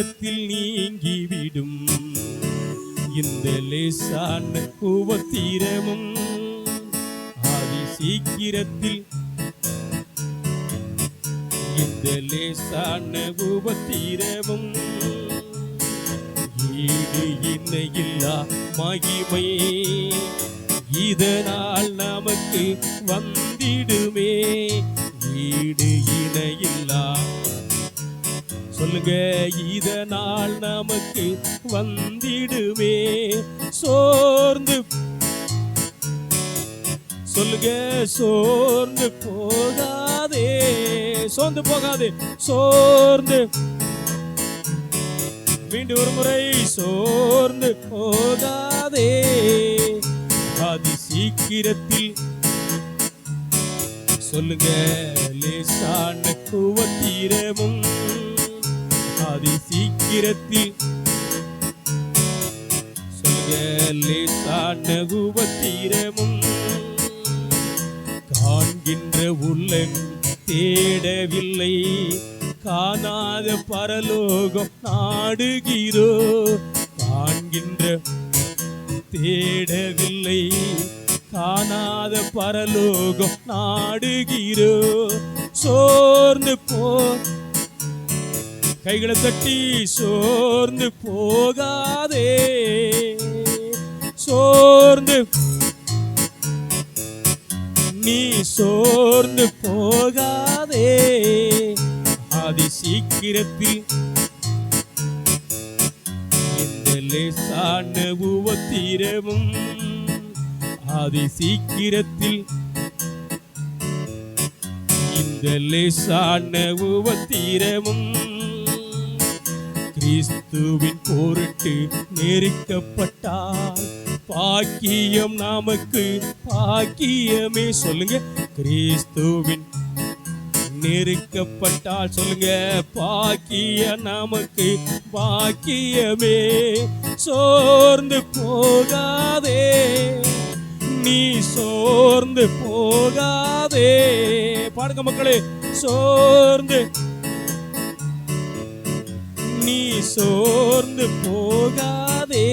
சீக்கிரத்தில் நீங்கிவிடும். இந்த லேசான உபத்திரமும் அதி சீக்கிரத்தில், இந்த லேசான உபத்திரமும் ஈடு இணையில்லா மகிமை இதனால் நமக்கு வந்திடுமே. ஈடு இணையில்லா, சொல்லுங்க, இதனால் நமக்கு வந்திடுமே. சோர்ந்து, சொல்லுங்க, சோர்ந்து போகாதே, சோர்ந்து போகாதே, சோர்ந்து, மீண்டும் ஒரு முறை, சோர்ந்து போகாதே. அதி சீக்கிரத்தில், சொல்லுங்க, லேசான உபத்திரமும் அதி சீக்கிரத்தில், சொல்லுங்க, லேசான உபத்திரமும் காண்கின்ற உள்ளம் தேடவில்லை, காணாத பரலோகம் நாடுகிறோ. காண்கின்ற தேடவில்லை, காணாத பரலோகம் நாடுகிறோ. சோர்ந்து போ, கைகளை தட்டி, சோர்ந்து போகாதே, சோர்ந்து, நீ சோர்ந்து போகாதே. அதி சீக்கிரத்தில் இந்த லேசான உபத்திரமும் அதி சீக்கிரத்தில், இந்த லேசான உபத்திரமும் கிறிஸ்துவின் பொருட்டு நெருக்கப்பட்டால் பாக்கியம் நமக்கு பாக்கியமே. சொல்லுங்க, கிறிஸ்துவின் நெருக்கப்பட்டால், சொல்லுங்க, பாக்கியம் நமக்கு பாக்கியமே. சோர்ந்து போகாதே, நீ சோர்ந்து போகாதே. பாடுங்க மக்களே, சோர்ந்து, நீ சோர்ந்து போகாதே.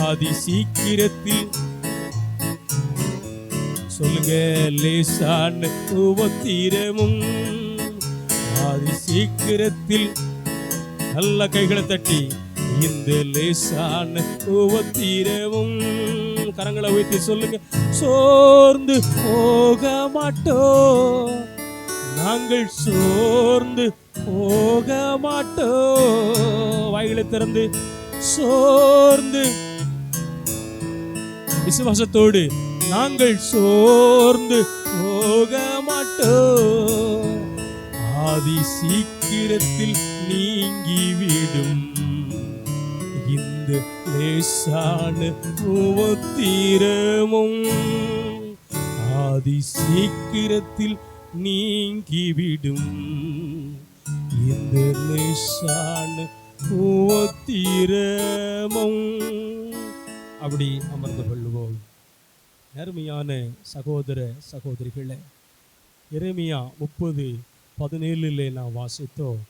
அதி சீக்கிரத்தில், சொல்லுங்க, லேசான உபத்திரமும் அதி சீக்கிரத்தில், நல்ல கைகளை தட்டி, இந்த லேசான உபத்திரமும், கரங்களை வைத்து சொல்லுங்க, சோர்ந்து போக மாட்டோம், நாங்கள் சோர்ந்து போக மாட்டோம். வாய்களை திறந்து, சோர்ந்து, விசுவாசத்தோடு, நாங்கள் சோர்ந்து போக மாட்டோம். ஆதி சீக்கிரத்தில் நீங்கிவிடும் இந்த லேசான உபத்திரமும் ஆதி சீக்கிரத்தில் நீங்கிவிடும் இந்த லேசான உபத்திரமும். அப்படி அமர்ந்து கொள்வோம். அருமையான சகோதர சகோதரிகளே, எரேமியா 30:17 நான் வாசித்தோம்.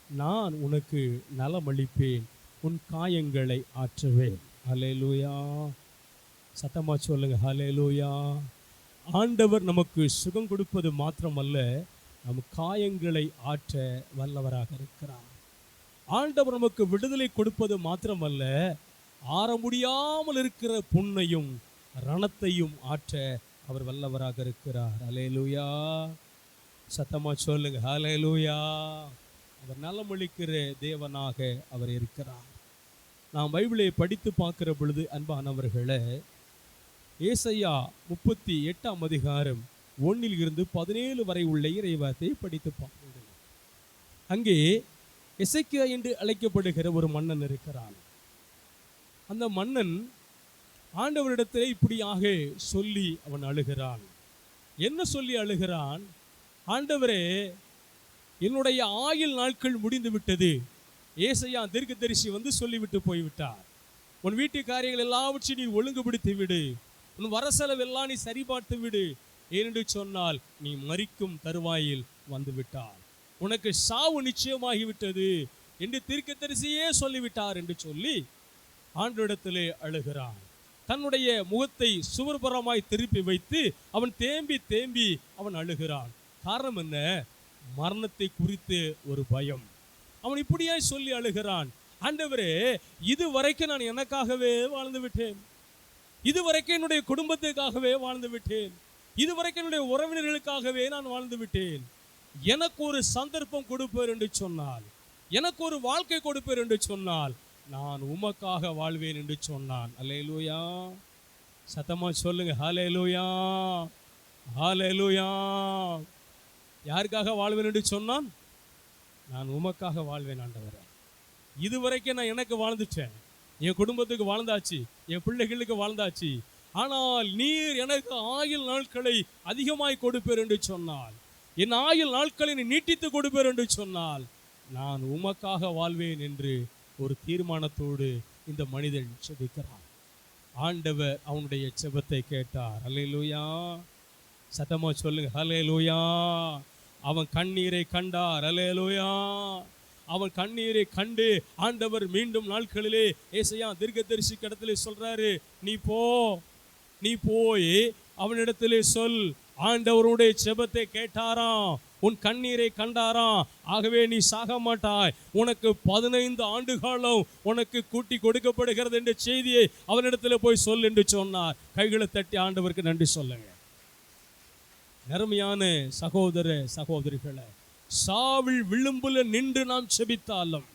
நான் உனக்கு நலமளிப்பேன், உன் காயங்களை ஆற்றுவேன். ஹல்லேலூயா. சத்தமா சொல்லுங்க, ஹல்லேலூயா. ஆண்டவர் நமக்கு சுகம் கொடுப்பது மாத்திரமல்ல, நம் காயங்களை ஆற்ற வல்லவராக இருக்கிறார். ஆண்டவர் நமக்கு விடுதலை கொடுப்பது மாத்திரமல்ல, ஆற முடியாமல் இருக்கிற புண்ணையும் ரணத்தையும் ஆற்ற அவர் வல்லவராக இருக்கிறார். ஹல்லேலூயா. சத்தமா சொல்லுங்க, ஹல்லேலூயா. அவர் நலமளிக்கிற தேவனாக அவர் இருக்கிறார். நாம் பைபிளை படித்து பார்க்கிற பொழுது அன்பானவர்களே, ஏசாயா 38:1 வரை உள்ள இறைவார்த்தையை படித்து பார்க்கிறோம். அங்கே எசேக்கியா என்று அழைக்கப்படுகிற ஒரு மன்னன் இருக்கிறான். அந்த மன்னன் ஆண்டவரிடத்தில் இப்படியாக சொல்லி அவன் அழுகிறான். என்ன சொல்லி அழுகிறான்? ஆண்டவரே, என்னுடைய ஆயுள் நாட்கள் முடிந்து விட்டது. ஏசாயா தீர்க்கதரிசி வந்து சொல்லிவிட்டு போய்விட்டார். உன் வீட்டு காரியங்கள் எல்லாவற்றையும் நீ ஒழுங்குபடுத்தி விடு, உன் வரசெலவெல்லாம் நீ சரிபார்த்து விடு. ஏனென்று சொன்னால் நீ மரிக்கும் தருவாயில் வந்து விட்டார். உனக்கு சாவு நிச்சயமாகிவிட்டது. என்று தீர்க்கதரிசியே சொல்லிவிட்டார் என்று சொல்லி ஆண்டவரிடத்திலே அழுகிறான். தன்னுடைய முகத்தை சுவர்புறமாய் திருப்பி வைத்து அவன் தேம்பி தேம்பி அவன் அழுகிறான். காரணம் என்ன? மரணத்தை குறித்து ஒரு பயம். அவன் இப்படியாய் சொல்லி அழுகிறான், ஆண்டவரே, இதுவரைக்கும் நான் எனக்காகவே வாழ்ந்து விட்டேன், இதுவரைக்கும் என்னுடைய குடும்பத்துக்காகவே வாழ்ந்து விட்டேன், இதுவரைக்கும் என்னுடைய உறவினர்களுக்காகவே நான் வாழ்ந்து விட்டேன். எனக்கு ஒரு சந்தர்ப்பம் கொடுப்பேர் என்று சொன்னால், எனக்கு ஒரு வாழ்க்கை கொடுப்பேர் என்று சொன்னால் நான் உமக்காக வாழ்வேன் என்று சொன்னான். அல்லேலூயா. சத்தமா சொல்லுங்க, ஹல்லேலூயா, ஹல்லேலூயா. யாருக்காக வாழ்வேன் என்று சொன்னான்? நான் உமக்காக வாழ்வேன் ஆண்டவரே. இதுவரைக்கும் நான் எனக்கு வாழ்ந்துட்டேன், என் குடும்பத்துக்கு வாழ்ந்தாச்சு, என் பிள்ளைகளுக்கு வாழ்ந்தாச்சு. ஆனால் நீர் எனக்கு ஆயுள் நாட்களை அதிகமாய் கொடுப்பேர் என்று சொன்னால், என் ஆயுள் நாட்களை நீட்டித்து கொடுப்பேர் என்று சொன்னால் நான் உமக்காக வாழ்வேன் என்று ஒரு தீர்மானத்தோடு இந்த மனிதன் செபிக்கிறான். ஆண்டவர் அவனுடைய செபத்தை கேட்டார். அல்லேலூயா. சத்தமா சொல்லுங்க, அல்லேலூயா. அவன் கண்ணீரை கண்டார். அல்லேலூயா. அவன் கண்ணீரை கண்டு ஆண்டவர் மீண்டும் நாட்களிலே ஏசாயா தீர்க்கதரிசி இடத்திலே சொல்றாரு, நீ போய் அவனிடத்திலே சொல், ஆண்டவருடைய செபத்தை கேட்டாராம், உன் கண்ணீரை கண்டாராம், ஆகவே நீ சாக மாட்டாய், உனக்கு 15 ஆண்டு காலம் உனக்கு கூட்டி கொடுக்கப்படுகிறது என்ற செய்தியை அவனிடத்தில் போய் சொல் என்று சொன்னார். கைகளை தட்டி ஆண்டவருக்கு நன்றி சொல்லுங்க. அருமையான சகோதர சகோதரிகளை, சாவில் விளிம்புல நின்று நாம் செபித்தாலும்,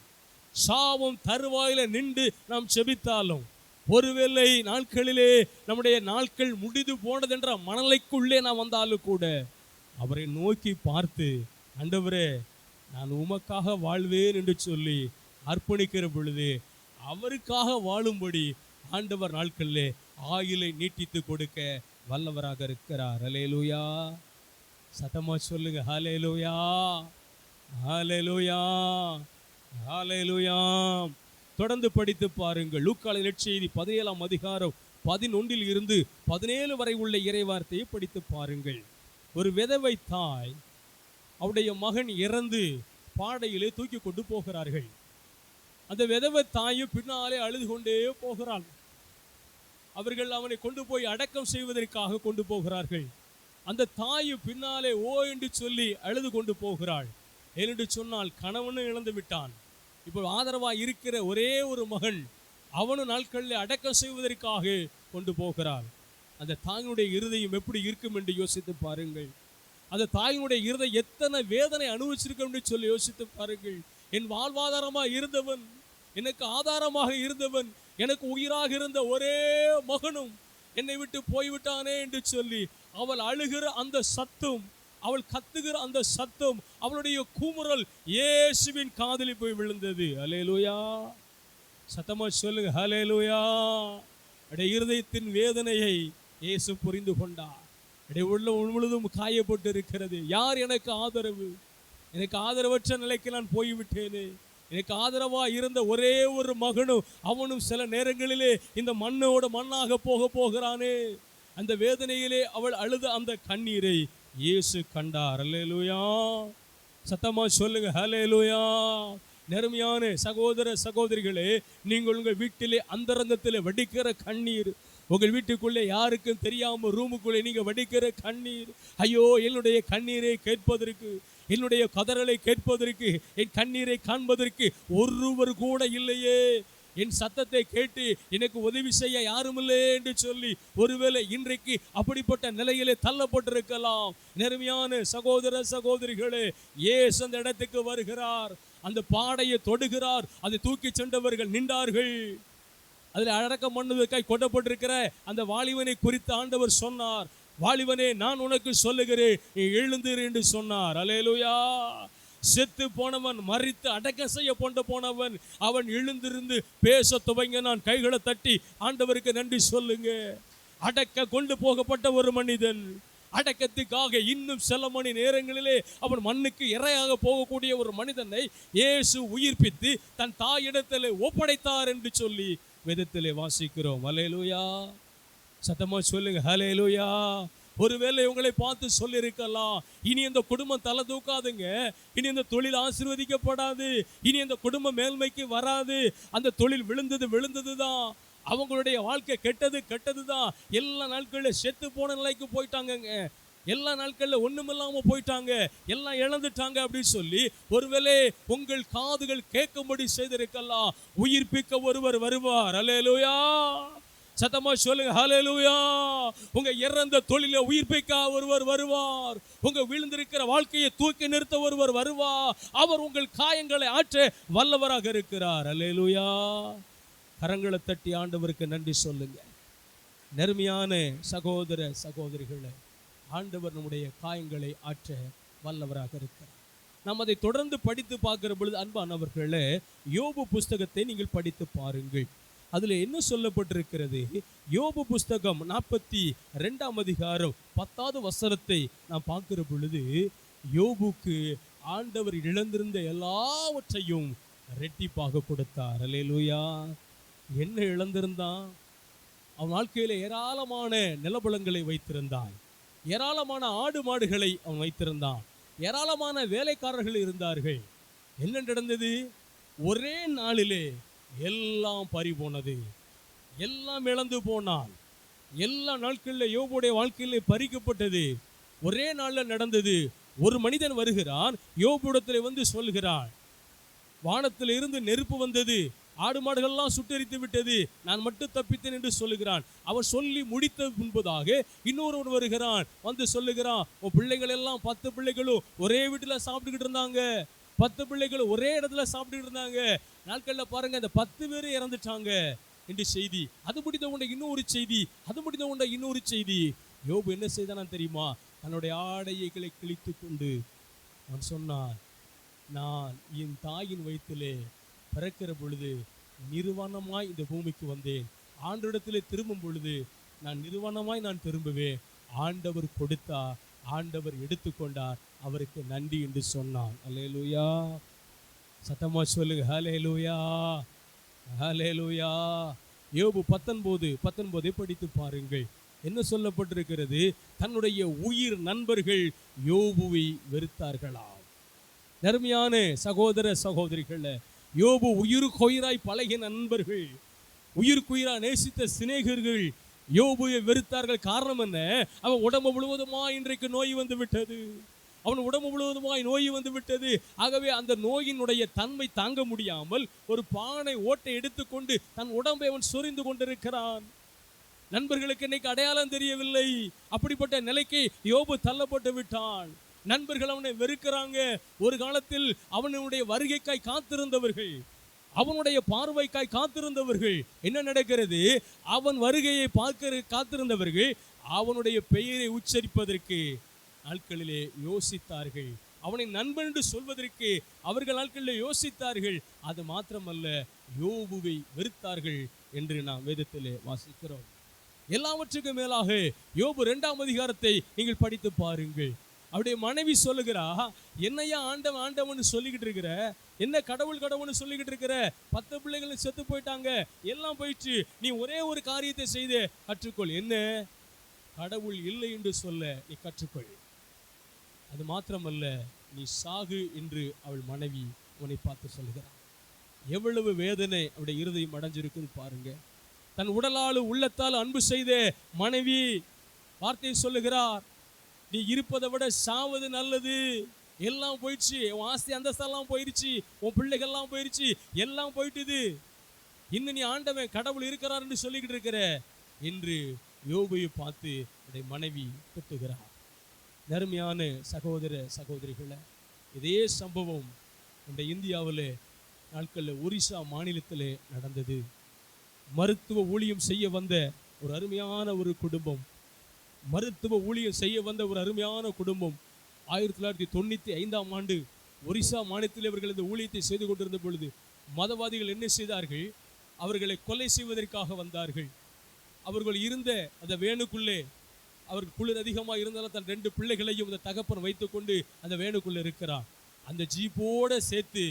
சாவும் தருவாயில நின்று நாம் செபித்தாலும், ஒருவேளை நாட்களிலே நம்முடைய நாட்கள் முடிந்து போனதென்ற மணலைக்குள்ளே நாம் வந்தாலும் கூட அவரை நோக்கி பார்த்து, ஆண்டவரே, நான் உமக்காக வாழ்வேன் என்று சொல்லி அர்ப்பணிக்கிற பொழுது அவருக்காக வாழும்படி ஆண்டவர் நாட்களிலே ஆயுளை நீட்டித்து கொடுக்க வல்லவராக இருக்கிறார். அல்லேலூயா. சத்தமா சொல்லுங்க, ஹல்லேலூயா, ஹல்லேலூயா, ஹல்லேலூயா. தொடர்ந்து படித்து பாருங்கள். லூக்காவின் நற்செய்தி 17ஆம் அதிகாரம் 11 இருந்து 17 வரை உள்ள இறைவார்த்தையை படித்து பாருங்கள். ஒரு விதவை தாய், அவருடைய மகன் இறந்து பாடையிலே தூக்கி கொண்டு போகிறார்கள். அந்த விதவை தாயும் பின்னாலே அழுது கொண்டே போகிறாள். அவர்கள் அவனை கொண்டு போய் அடக்கம் செய்வதற்காக கொண்டு போகிறார்கள். அந்த தாயும் பின்னாலே ஓ என்று சொல்லி அழுது கொண்டு போகிறாள். ஏனென்று சொன்னால் கணவனும் இழந்து விட்டான். இப்போ ஆதரவாக இருக்கிற ஒரே ஒரு மகன், அவனும் நாட்களில் அடக்கம் செய்வதற்காக கொண்டு போகிறார். அந்த தாயினுடைய இருதயம் எப்படி இருக்கும் என்று யோசித்து பாருங்கள். அந்த தாயினுடைய இருதயம் எத்தனை வேதனை அனுபவிச்சிருக்கும் என்று சொல்லி யோசித்து பாருங்கள். என் வாழ்வாதாரமாக இருந்தவன், எனக்கு ஆதாரமாக இருந்தவன், எனக்கு உயிராக இருந்த ஒரே மகனும் என்னை விட்டு போய்விட்டானே என்று சொல்லி அவள் அழுகிற அந்த சத்தம், அவள் கத்துகிற அந்த சத்தம், அவளுடைய கூமுறல் இயேசுவின் காதில் போய் விழுந்தது. அல்லேலூயா. சத்தமா சொல்லுங்க, ஹல்லேலூயா. இருதயத்தின் வேதனையை இயேசு புரிந்து கொண்டார். உள்ளம் முழுதும் காயப்பட்டு இருக்கிறது. யார் எனக்கு ஆதரவு? எனக்கு ஆதரவற்ற நிலைக்கு நான் போய்விட்டேனே. எனக்கு ஆதரவா இருந்த ஒரே ஒரு மகனும் அவனும் சில நேரங்களிலே இந்த மண்ணோட மண்ணாக போகிறானே. அந்த வேதனையிலே அவள் அழுத அந்த கண்ணீரை இயேசு கண்டார். அல்லேலூயா. சத்தமா சொல்லுங்க, ஹல்லேலூயா. நேர்மையான சகோதர சகோதரிகளே, நீங்கள் உங்கள் வீட்டிலே அந்தரங்கத்திலே வடிக்கிற கண்ணீர், உங்கள் வீட்டுக்குள்ளே யாருக்கும் தெரியாம ரூமுக்குள்ளே நீங்க வடிக்கிற கண்ணீர், ஐயோ என்னுடைய கண்ணீரை கேட்பதற்கு, என்னுடைய கதறலை கேட்பதற்கு, என் கண்ணீரை காண்பதற்கு ஒருவர் கூட இல்லையே, என் சத்தத்தை கேட்டு எனக்கு உதவி செய்ய யாரும் இல்லை என்று சொல்லி ஒருவேளை இன்றைக்கு அப்படிப்பட்ட நிலையிலே தள்ளப்பட்டிருக்கலாம். நேர்மையான சகோதர சகோதரிகளே, இயேசு அந்த இடத்துக்கு வருகிறார். அந்த பாடையை தொடுகிறார். அதை தூக்கி சென்றவர்கள் நின்றார்கள். அதில் அடக்கம் பண்ணுவதற்காக கொட்டப்பட்டிருக்கிற அந்த வாலிபனை குறித்து ஆண்டவர் சொன்னார், வாலிபனே, நான் உனக்கு சொல்லுகிறேன், நீ எழுந்திரு என்று சொன்னார். அல்லேலூயா. செத்து போனவன், மரித்து அடக்கம் செய்ய போனவன், அவன் எழுந்திருந்து பேச துவங்கினான். கைகளை தட்டி ஆண்டவருக்கு நன்றி சொல்லுங்க. அடக்க கொண்டு போகப்பட்ட ஒரு மனிதன், அடக்கத்துக்காக இன்னும் சில மணி நேரங்களிலே அவன் மண்ணுக்கு இரையாக போகக்கூடிய ஒரு மனிதனை இயேசு உயிர்ப்பித்து தன் தாயிடத்திலே ஒப்படைத்தார் என்று சொல்லி வேதத்திலே வாசிக்கிறோம். ஹல்லேலூயா. சத்தமா சொல்லுங்க, ஹல்லேலூயா. ஒருவேளை உங்களை பார்த்து சொல்லியிருக்கலாம், இனி இந்த குடும்பம் தலை தூக்காதுங்க, இனி இந்த தொழில் ஆசீர்வதிக்கப்படாது, இனி இந்த குடும்பம் மேல்மைக்கு வராது, அந்த தொழில் விழுந்தது தான், அவங்களுடைய வாழ்க்கை கெட்டது தான், எல்லா நாட்களில் செத்து போன நிலைக்கு போயிட்டாங்கங்க, எல்லா நாட்களில் ஒண்ணுமில்லாம போயிட்டாங்க, எல்லாம் இழந்துட்டாங்க அப்படின்னு சொல்லி ஒருவேளை உங்கள் காதுகள் கேட்கும்படி செய்திருக்கலாம். உயிர்ப்பிக்க ஒருவர் வருவார். அல்லேலூயா, சத்தமா சொல்லுங்க ஹல்லேலூயா. உங்க இறந்த தொழிலை உயிர்ப்பிக்க ஒருவர் வருவார். உங்க விழுந்திருக்கிற வாழ்க்கையை தூக்கி நிறுத்த ஒருவர் வருவார். அவர் உங்கள் காயங்களை ஆற்ற வல்லவராக இருக்கிறார். அல்லேலூயா. கரங்களை தட்டி ஆண்டவருக்கு நன்றி சொல்லுங்க. நெருமையான சகோதர சகோதரிகளே, ஆண்டவர் நம்முடைய காயங்களை ஆற்ற வல்லவராக இருக்கிறார். நாம் அதை தொடர்ந்து படித்து பார்க்கிற பொழுது அன்பானவர்களே, யோபு புஸ்தகத்தை நீங்கள் படித்து பாருங்கள். அதில் என்ன சொல்லப்பட்டிருக்கிறது? யோபு புஸ்தகம் 42ஆம் அதிகாரம் 10வது வசனத்தை நாம் பார்க்கிற பொழுது, யோபுக்கு ஆண்டவர் இழந்திருந்த எல்லாவற்றையும் ரெட்டிப்பாக கொடுத்தார். அல்லேலூயா. என்ன இழந்திருந்தான்? அவன் வாழ்க்கையில ஏராளமான நிலபலங்களை வைத்திருந்தான், ஏராளமான ஆடு மாடுகளை அவன் வைத்திருந்தான், ஏராளமான வேலைக்காரர்கள் இருந்தார்கள். என்ன நடந்தது? ஒரே நாளிலே எல்லாம் பறி போனது, எல்லாம் இழந்து போனான். எல்லா நாட்களில் யோபுடைய வாழ்க்கையிலே பறிக்கப்பட்டது. ஒரே நாளில் நடந்தது. ஒரு மனிதன் வருகிறான், யோபுடத்தில் வந்து சொல்கிறான், வானத்தில் இருந்து நெருப்பு வந்தது, ஆடு மாடுகள்லாம் சுட்டெரித்து விட்டது, நான் மட்டும் தப்பித்தேன் என்று சொல்லுகிறான். அவன் சொல்லி முடித்த முன்பதாக இன்னொருவன் வருகிறான், வந்து சொல்லுகிறான், உன் பிள்ளைகள் எல்லாம் 10 பிள்ளைகளும் ஒரே வீட்டில் சாப்பிட்டுக்கிட்டு இருந்தாங்க, 10 பிள்ளைகளும் ஒரே இடத்துல சாப்பிட்டுக்கிட்டு இருந்தாங்க, நாட்களில் பாருங்க அந்த 10 பேர் இறந்துட்டாங்க என்று செய்தி. அது முடிந்த உண்ட இன்னொரு செய்தி, அது முடிந்த உண்ட இன்னொரு செய்தி. யோபு என்ன செய்தானா தெரியுமா? தன்னுடைய ஆடைகளை கிழித்து கொண்டு அவன் சொன்னான், நான் என் தாயின் வயிற்றிலே பிறக்கிற பொழுது நிர்வாணமாய் இந்த பூமிக்கு வந்தேன், ஆண்டவரிடத்திலே திரும்பும் பொழுது நான் நிர்வாணமாய் நான் திரும்புவேன், ஆண்டவர் கொடுத்தார், ஆண்டவர் எடுத்துக்கொண்டார், அவருக்கு நன்றி என்று சொன்னான். அல்லேலூயா. சத்தமா சொல்லுங்க ஹல்லேலூயா, ஹல்லேலூயா. யோபு 19 படித்து பாருங்கள். என்ன சொல்லப்பட்டிருக்கிறது? தன்னுடைய உயிர் நண்பர்கள் யோபுவை வெறுத்தார்களாம். நறுமையான சகோதர சகோதரிகள், யோபு உயிருக்குயிராய் பழகிய நண்பர்கள், உயிருக்குயிராய் நேசித்த சிநேகர்கள் யோபுவை வெறுத்தார்கள். காரணம் என்ன? அவன் உடம்பு முழுவதுமாய் இன்றைக்கு நோய் வந்து விட்டது, அவன் உடம்பு முழுவதுமாய் நோய் வந்து விட்டது. ஆகவே அந்த நோயினுடைய தன்மை தாங்க முடியாமல் ஒரு பானை ஓட்டை எடுத்துக்கொண்டு தன் உடம்பை அவன் சொரிந்து கொண்டிருக்கிறான். நண்பர்களுக்கு இன்னைக்கு அடையாளம் தெரியவில்லை. அப்படிப்பட்ட நிலைக்கு யோபு தள்ளப்பட்டு விட்டான். நண்பர்கள் அவனை வெறுக்கிறாங்க. ஒரு காலத்தில் அவனுடைய வருகைக்காய் காத்திருந்தவர்கள், அவனுடைய பார்வைக்காய் காத்திருந்தவர்கள், என்ன நடக்கிறது? அவன் வருகையை பார்க்க காத்திருந்தவர்கள் அவனுடைய பெயரை உச்சரிப்பதற்கு நாட்களிலே யோசித்தார்கள், அவனை நண்பன் என்று சொல்வதற்கு அவர்கள் நாட்களிலே யோசித்தார்கள். அது மாத்திரமல்ல, யோபுவை வெறுத்தார்கள் என்று நாம் வேதத்திலே வாசிக்கிறோம். எல்லாவற்றுக்கும் மேலாக யோபு 2ஆம் அதிகாரத்தை நீங்கள் படித்து பாருங்கள். அவருடைய மனைவி சொல்லுகிறா, என்னையா ஆண்டவன் ஆண்டவன் சொல்லிக்கிட்டு இருக்கிற, என்ன கடவுள் கடவுள்னு சொல்லிக்கிட்டு இருக்கிற, 10 பிள்ளைகளும் செத்து போயிட்டாங்க, எல்லாம் போயிடுச்சு, நீ ஒரே ஒரு காரியத்தை செய்து கற்றுக்கொள். என்ன? கடவுள் இல்லை என்று சொல்ல நீ கற்றுக்கொள். அது மாத்திரமல்ல, நீ சாகு என்று அவள் மனைவி உன்னை பார்த்து சொல்லுகிறார். எவ்வளவு வேதனை அவருடைய இருதயம் அடைஞ்சிருக்குன்னு பாருங்க. தன் உடலால் உள்ளத்தால் அன்பு செய்த மனைவி வார்த்தையை சொல்லுகிறார், நீ இருப்பதை விட சாவது நல்லது. எல்லாம் போயிடுச்சு, உன் ஆஸ்தி அந்தஸ்தெல்லாம் போயிடுச்சு, உன் பிள்ளைகள்லாம் போயிடுச்சு, எல்லாம் போயிட்டுது, இன்னும் நீ ஆண்டவன் கடவுள் இருக்கிறார் என்று சொல்லிக்கிட்டு இருக்கிற என்று யோபுவை பார்த்து அவருடைய மனைவி திட்டுகிறார். நறுமையான சகோதர சகோதரிகளை, இதே சம்பவம் இந்த இந்தியாவில் நாட்களில் ஒரிசா மாநிலத்தில் நடந்தது. மருத்துவ ஊழியம் செய்ய வந்த ஒரு அருமையான ஒரு குடும்பம், மருத்துவ ஊழியம் செய்ய வந்த ஒரு அருமையான குடும்பம் 1995ஆம் ஆண்டு ஒரிசா மாநிலத்தில் அவர்கள் இந்த ஊழியத்தை செய்து கொண்டிருந்த பொழுது மதவாதிகள் என்ன செய்தார்கள்? அவர்களை கொலை செய்வதற்காக வந்தார்கள். அவர்கள் இருந்த அந்த வேனுக்குள்ளே, அவர்கள் குளிர் அதிகமாக இருந்தாலும் தன் 2 பிள்ளைகளையும் அந்த தகப்பன் வைத்துக்கொண்டு அந்த வேனுக்குள்ளே இருக்கிறார். அந்த ஜீப்போட சேர்த்து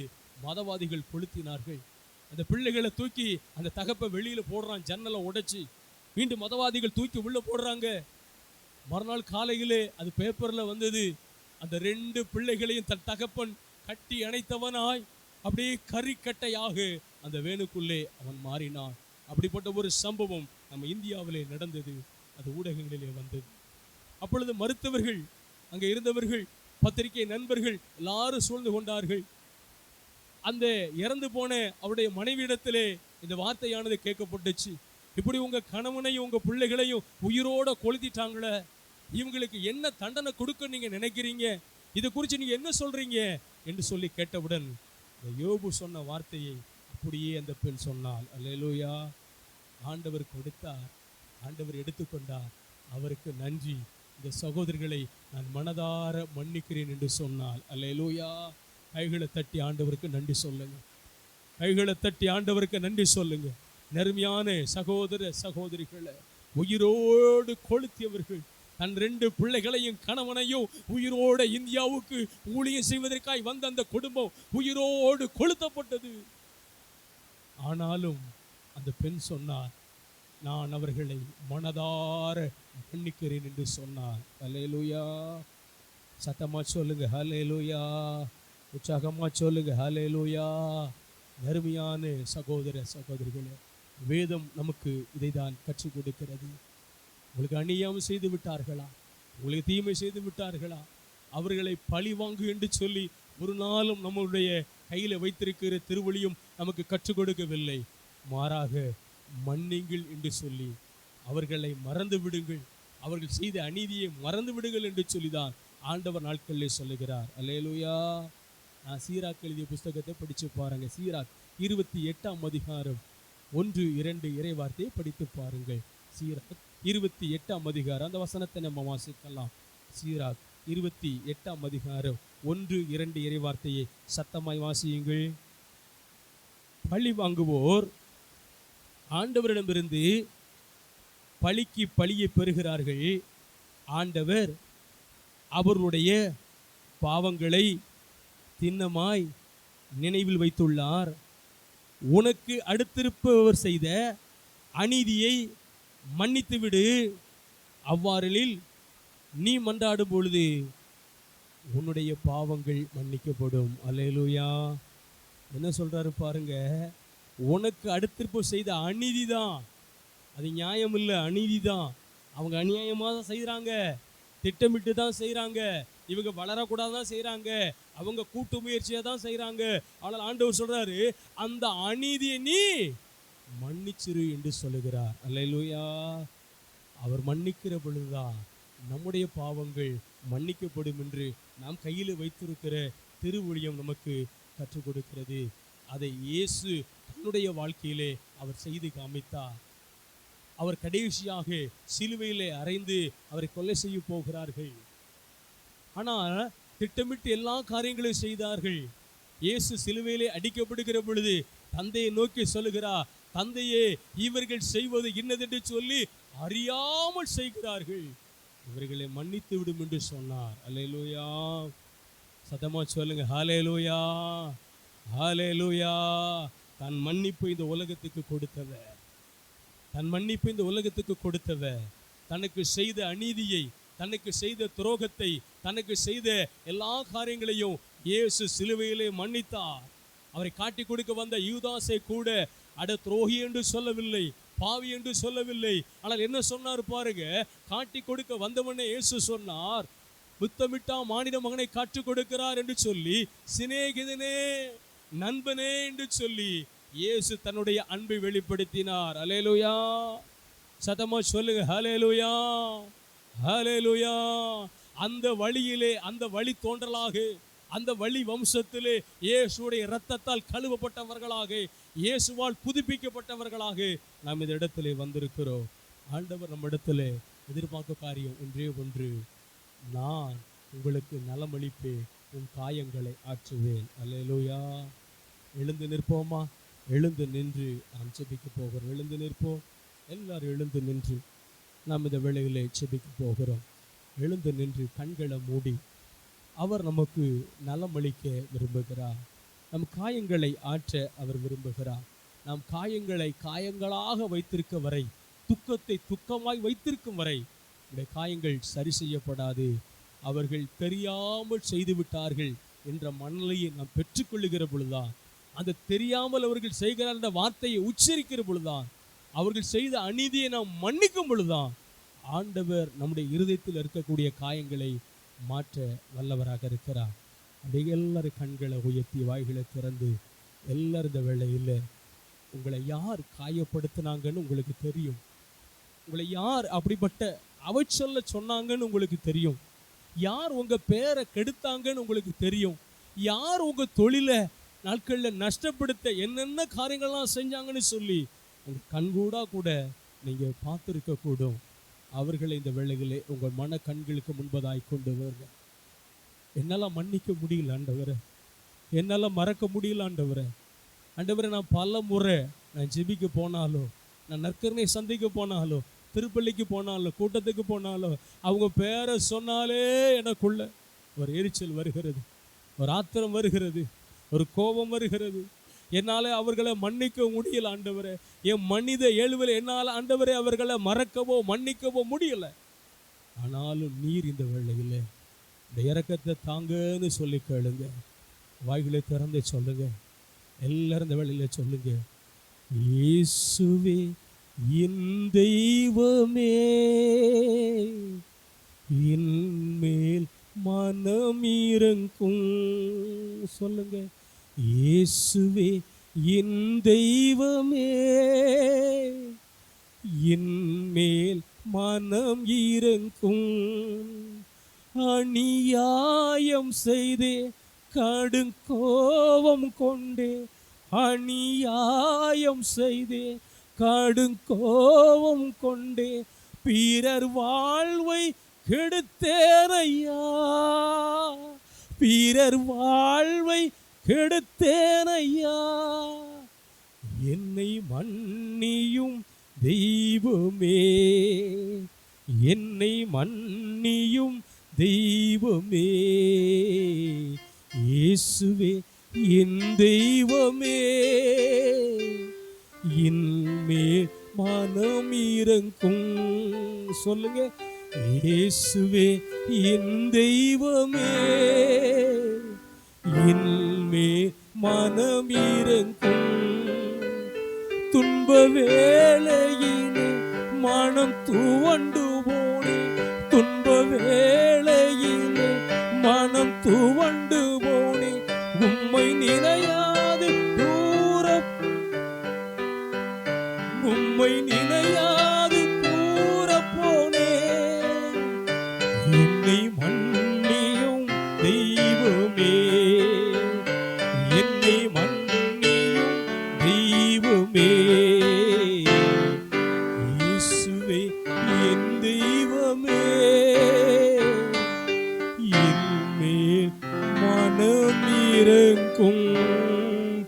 மதவாதிகள் கொளுத்தினார்கள். அந்த பிள்ளைகளை தூக்கி அந்த தகப்பை வெளியில் போடுறான், ஜன்னலை உடைச்சி. மீண்டும் மதவாதிகள் தூக்கி உள்ளே போடுறாங்க. மறுநாள் காலையிலே அது பேப்பர்ல வந்தது. அந்த 2 பிள்ளைகளையும் தன் தகப்பன் கட்டி அணைத்தவனாய் அப்படியே கறிக்கட்டையாக அந்த வேனுக்குள்ளே அவன் மாறினான். அப்படிப்பட்ட ஒரு சம்பவம் நம்ம இந்தியாவிலே நடந்தது. அது ஊடகங்களிலே வந்தது. அப்பொழுது மருத்துவர்கள், அங்கே இருந்தவர்கள், பத்திரிகை நண்பர்கள் எல்லாரும் சூழ்ந்து கொண்டார்கள். அந்த இறந்து போன அவருடைய மனைவியிடத்திலே இந்த வார்த்தையானது கேட்கப்பட்டுச்சு. இப்படி உங்க கணவனையும் உங்க பிள்ளைகளையும் உயிரோட கொளுத்திட்டாங்களே, இவங்களுக்கு என்ன தண்டனை கொடுக்க நீங்க நினைக்கிறீங்க? இதை குறித்து நீங்க என்ன சொல்றீங்க என்று சொல்லி கேட்டவுடன் யோபு சொன்ன வார்த்தையை அப்படியே அந்த பெண் சொன்னாள். அல்லேலூயா. ஆண்டவர் கொடுத்தார், ஆண்டவர் எடுத்துக்கொண்டார், அவருக்கு நன்றி. இந்த சகோதரிகளை நான் மனதார மன்னிக்கிறேன் என்று சொன்னாள். அல்லேலூயா. கைகளை தட்டி ஆண்டவருக்கு நன்றி சொல்லுங்க. கைகளை தட்டி ஆண்டவருக்கு நன்றி சொல்லுங்க. நெருமையான சகோதர சகோதரிகளை உயிரோடு கொளுத்தியவர்கள், தன் 2 பிள்ளைகளையும் கணவனையும் உயிரோட இந்தியாவுக்கு ஊழியம் செய்வதற்காய் வந்த அந்த குடும்பம் உயிரோடு கொளுத்தப்பட்டது. ஆனாலும் அந்த பெண் சொன்னார், நான் அவர்களை மனதார மன்னிக்கிறேன் என்று சொன்னார். ஹல்லேலூயா. சத்தமா சொல்லுங்க ஹல்லேலூயா. உற்சாகமா சொல்லுங்க ஹல்லேலூயா. அருமையான சகோதர சகோதரிகளே, வேதம் நமக்கு இதை தான் கற்றுக் கொடுக்கிறது. உங்களுக்கு அநியாயம் செய்து விட்டார்களா? உங்களுக்கு தீமை செய்து விட்டார்களா? அவர்களை பழி வாங்கு என்று சொல்லி ஒரு நாளும் நம்முடைய கையில் வைத்திருக்கிற திருவழியும் நமக்கு கற்றுக் கொடுக்கவில்லை. மாறாக மன்னிங்கள் என்று சொல்லி அவர்களை மறந்து விடுங்கள், அவர்கள் செய்த அநீதியை மறந்து விடுங்கள் என்று சொல்லிதான் ஆண்டவர் நாட்களிலே சொல்லுகிறார். அல்லேலூயா. நான் சீராக் எழுதிய புஸ்தகத்தை படித்து பாருங்க. சீராக் 28ஆம் அதிகாரம் 1-2 இறைவார்த்தையை படித்து பாருங்கள். சீராக் 28ஆம் அதிகாரம், அந்த வசனத்தை நம்ம வாசிக்கலாம். சீராக் 28ஆம் அதிகாரம் 1-2 இறைவார்த்தையை சத்தமாய் வாசியுங்கள். பழி வாங்குவோர் ஆண்டவரிடமிருந்து பழிக்கு பழியை பெறுகிறார்கள். ஆண்டவர் அவருடைய பாவங்களை திண்ணமாய் நினைவில் வைத்துள்ளார். உனக்கு அடுத்திருப்பவர் செய்த அநீதியை மன்னித்து விடு. அவ்வாறில் நீ மன்றாடும் பொழுது உன்னுடைய பாவங்கள் மன்னிக்கப்படும். அல்லேலூயா. என்ன சொல்றாரு பாருங்க, உனக்கு அடுத்திருப்பு செய்த அநீதி தான், அது நியாயம் இல்லை, அநீதி தான். அவங்க அநியாயமாக தான் செய்கிறாங்க, திட்டமிட்டு தான் செய்கிறாங்க, இவங்க வளரக்கூடாது தான் செய்கிறாங்க, அவங்க கூட்டு முயற்சியாக தான் செய்கிறாங்க. ஆனால் ஆண்டவர் சொல்றாரு, அந்த அநீதியை நீ மன்னிச்சிரு என்று சொல்லுகிறார். அல்லேலூயா. அவர் மன்னிக்கிற பொழுதுதான் நம்முடைய பாவங்கள் மன்னிக்கப்படும் என்று நாம் கையில் வைத்திருக்கிற திருவழியம் நமக்கு கற்றுக் கொடுக்கிறது. அதை இயேசு தன்னுடைய வாழ்க்கையிலே அவர் செய்து காமித்தார். அவர் கடைசியாக சிலுவையிலே அறைந்து அவரை கொலை செய்ய போகிறார்கள். ஆனால் திட்டமிட்டு எல்லா காரியங்களையும் செய்தார்கள். இயேசு சிலுவையிலே அடிக்கப்படுகிற பொழுது தந்தையை நோக்கி சொல்லுகிறார், தந்தையே, இவர்கள் செய்வது இன்னதென்று சொல்லி அறியாமல் செய்கிறார்கள், இவர்களை மன்னித்து விடும் என்று சொன்னார். அல்லேலூயா. சத்தமா சொல்லுங்க ஹல்லேலூயா. ஹல்லேலூயா. தன் மன்னிப்பு இந்த உலகத்துக்கு கொடுத்தவர், தன் மன்னிப்பு இந்த உலகத்துக்கு கொடுத்தவர், தனக்கு செய்த அநீதியை, தனக்கு செய்த துரோகத்தை, தனக்கு செய்த எல்லா காரியங்களையும் இயேசு சிலுவையிலே மன்னித்தார். அவரை காட்டி கொடுக்க வந்த யூதாசை கூட அட துரோகி என்று சொல்லவில்லை, பாவி என்று சொல்லவில்லை. ஆனால் என்ன சொன்னார் பாருங்க, காட்டி கொடுக்க வந்தவனே இயேசு சொன்னார், முத்தமிட்டா மானிட மகனை காட்டிக் கொடுக்கிறார் என்று சொல்லி, சிநேகிதனே, நண்பனே என்று சொல்லி இயேசு தன்னுடைய அன்பை வெளிப்படுத்தினார். அல்லேலூயா. சத்தமா சொல்லுங்க ஹல்லேலூயா. ஹல்லேலூயா. அந்த வழியிலே, அந்த வழி தோன்றலாக, அந்த வழி வம்சத்திலே இயேசுடைய இரத்தத்தால் கழுவப்பட்டவர்களாக, இயேசுவால் புதுப்பிக்கப்பட்டவர்களாக நாம் இந்த இடத்திலே வந்திருக்கிறோம். ஆண்டவர் நம்ம இடத்திலே எதிர்பார்க்க காரியம் ஒன்றே ஒன்று, நான் உங்களுக்கு நலமளிப்பேன், உன் காயங்களை ஆற்றுவேன். அல்லேலூயா. எழுந்து நிற்போமா? எழுந்து நின்று நாம் செபிக்க போகிறோம். எழுந்து நிற்போம். எல்லாரும் எழுந்து நின்று நாம் இந்த வேளையிலே செபிக்க போகிறோம். எழுந்து நின்று கண்களை மூடி அவர் நமக்கு நலமளிக்க விரும்புகிறார். நம் காயங்களை ஆற்ற அவர் விரும்புகிறார். நாம் காயங்களை காயங்களாக வைத்திருக்க வரை, துக்கத்தை துக்கமாய் வைத்திருக்கும் வரை உடைய காயங்கள் சரி செய்யப்படாது. அவர்கள் தெரியாமல் செய்து விட்டார்கள் என்ற மனநிலையை நாம் பெற்றுக்கொள்ளுகிற பொழுதுதான், அந்த தெரியாமல் அவர்கள் செய்கிறார் என்ற வார்த்தையை உச்சரிக்கிற பொழுதுதான், அவர்கள் செய்த அநீதியை நாம் மன்னிக்கும் பொழுதுதான் ஆண்டவர் நம்முடைய இருதயத்தில் இருக்கக்கூடிய காயங்களை மாற்ற வல்லவராக இருக்கிறார். அப்படியே எல்லாரும் கண்களை உயர்த்தி வாய்களை திறந்து எல்லாரும் இந்த வேளையில் உங்களை யார் காயப்படுத்தினாங்கன்னு உங்களுக்கு தெரியும். உங்களை யார் அப்படிப்பட்ட அவச்சொல்ல சொன்னாங்கன்னு உங்களுக்கு தெரியும். யார் உங்க பேரை கெடுத்தாங்கன்னு உங்களுக்கு தெரியும். யார் உங்க தொழிலை நாட்களில் நஷ்டப்படுத்த என்னென்ன காரியங்கள்லாம் செஞ்சாங்கன்னு சொல்லி உங்க கண்கூடா கூட நீங்க பார்த்துருக்க கூடும். அவர்களை இந்த வேளையிலே உங்கள் மன கண்களுக்கு முன்பதாய் கொண்டு வருங்க. என்னால் மன்னிக்க முடியல ஆண்டவரே, என்னால் மறக்க முடியல ஆண்டவரே. ஆண்டவரே, நான் பல முறை நான் ஜெபிக்க போனாலும், நான் நற்கருணை சந்திக்க போனாலும், திருப்பள்ளிக்கு போனாலும், கூட்டத்துக்கு போனாலும், அவங்க பேரை சொன்னாலே எனக்குள்ள ஒரு எரிச்சல் வருகிறது, ஒரு ஆத்திரம் வருகிறது, ஒரு கோபம் வருகிறது. என்னால் அவர்களை மன்னிக்க முடியல ஆண்டவரே. என் மனித இயல்பில் என்னால் ஆண்டவரே அவர்களை மறக்கவோ மன்னிக்கவோ முடியல. ஆனாலும் நீர் இந்த வேளையில் இந்த இரக்கத்தை தாங்கன்னு சொல்லி கேளுங்க. வாய்களை திறந்து சொல்லுங்க. எல்லாரும் இந்த வேளையில சொல்லுங்க, இயேசுவே என் தெய்வமே, என் மேல் மனம் இறங்கும். சொல்லுங்க, இயேசுவே என் தெய்வமே, என் மேல் மனம் இறங்கும். அநியாயம் செய்தே கடுங்கோபம் கொண்டே, அநியாயம் செய்தே கடுங்கோபம் கொண்டே, பிறர் வாழ்வை கெடுத்தேனையா, பிறர் வாழ்வை கெடுத்தேனையா. என்னை மன்னியும் தெய்வமே, என்னை மன்னியும் தெய்வமே, இயேசுவே என் தெய்வமே, என் மேல் மனம் இறங்கும். சொல்லுங்க, இயேசுவே என் தெய்வமே, என் மேல் மனம் இறங்கும். துன்ப வேளையிலே மனம் துவண்டு போனே, துன்ப வேளையிலே மனம் துவண்டு போனே, உம்மை நினையாது தூர, உம்மை நினையாது தூர போனே. என்னை மன்னியும் தெய்வமே, என்னை மன்னியும் தெய்வமே, இயேசுவே என் தெய்வமே, என் மேல் மனம் இறங்கும்.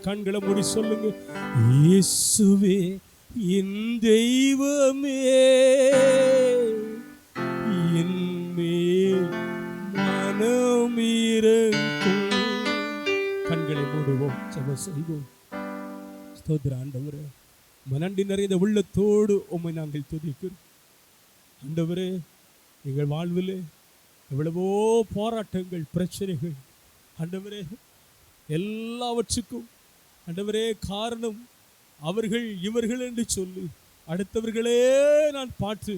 கண்களை மூடி சொல்லுங்க, இயேசுவே என் தெய்வமே, என் மேல் மனம் இறங்கும். கண்களை மூடுவோம், ஜெபம் செய்வோம். ஸ்தோத்திர ஆண்டவரே, மனண்டி நிறைந்த உள்ளத்தோடு உம்மை நாங்கள் துதிக்கிறோம். ஆண்டவரே, எங்கள் வாழ்விலே எவ்வளவோ போராட்டங்கள், பிரச்சனைகள் ஆண்டவரே, எல்லாவற்றுக்கும் ஆண்டவரே காரணம் அவர்கள் இவர்கள் என்று சொல்லி அடுத்தவர்களே நான் பார்த்து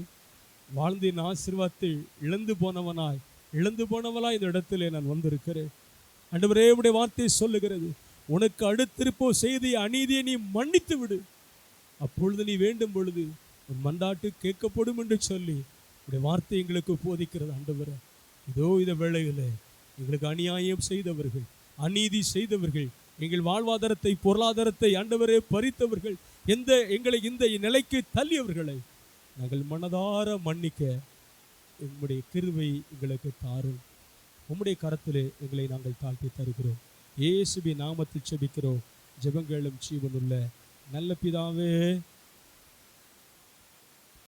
வாழ்ந்தின் ஆசீர்வாதத்தை இழந்து போனவனாய் இந்த இடத்திலே நான் வந்திருக்கிறேன். ஆண்டவரே, உடைய வார்த்தை சொல்லுகிறது, உனக்கு அடுத்திருப்போ செய்திய அநீதியை நீ மன்னித்து விடு, அப்பொழுது நீ வேண்டும் பொழுது உன் மன்றாட்டு கேட்கப்படும் என்று சொல்லி உடைய வார்த்தை எங்களுக்கு போதிக்கிறது. ஆண்டவரே, இதோ இந்த வேளையில் எங்களுக்கு அநியாயம் செய்தவர்கள், அநீதி செய்தவர்கள், எங்கள் வாழ்வாதாரத்தை பொருளாதாரத்தை ஆண்டவரே பறித்தவர்கள், எங்களை இந்த நிலைக்கு தள்ளியவர்களை நாங்கள் மனதார மன்னிக்க உம்முடைய கிருபை எங்களுக்கு தாரும். உம்முடைய கரத்திலே எங்களை நாங்கள் தாழ்த்தி தருகிறோம். இயேசுவின் நாமத்தில் ஜெபிக்கிறோம், ஜெபங்களும் ஜீவனுள்ள நல்ல பிதாவே.